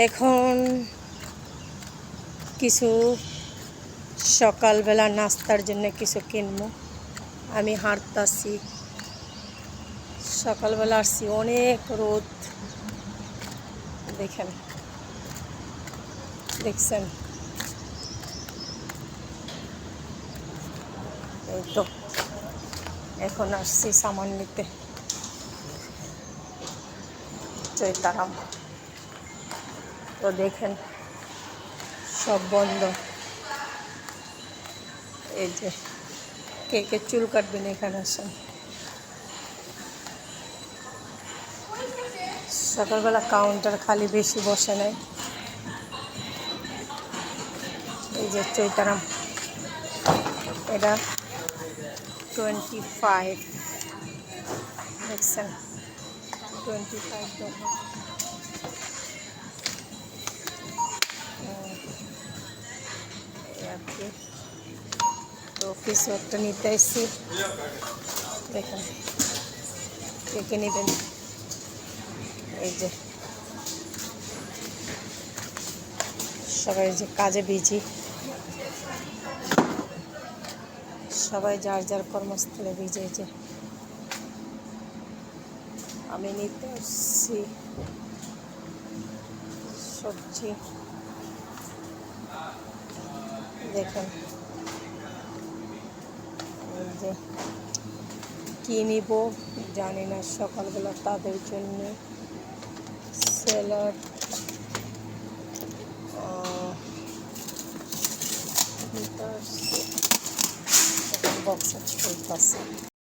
এখন কিছু সকালবেলা নাস্তার জন্য কিছু কিনবো। আমি হাঁটতাছি, সকালবেলা আসছি, অনেক রোদ। দেখছেন, এই তো এখন আসছি সামান নিতে চৈতারাম। তো দেখেন সব বন্ধ। এই যে কে কে চুল কাটবেন এখানে আসেন। সকালবেলা কাউন্টার খালি, বেশি বসে নাই। এই যে চৈতারাম, এটা 25, দেখছেন 25 টাকা। আর কি, তো কিছু একটা নিতে এসেছি। দেখেন কে কে নেবেন। এই যে সবাই যে কাজে বিজি, সবাই যার যার কর্মস্থলে বিজি। যে আমি নিতে আসছি সবজি। দেখেন এই যে কী নিব জানি না, সকালবেলা তাদের জন্য স্যালাড, বক্স আছে।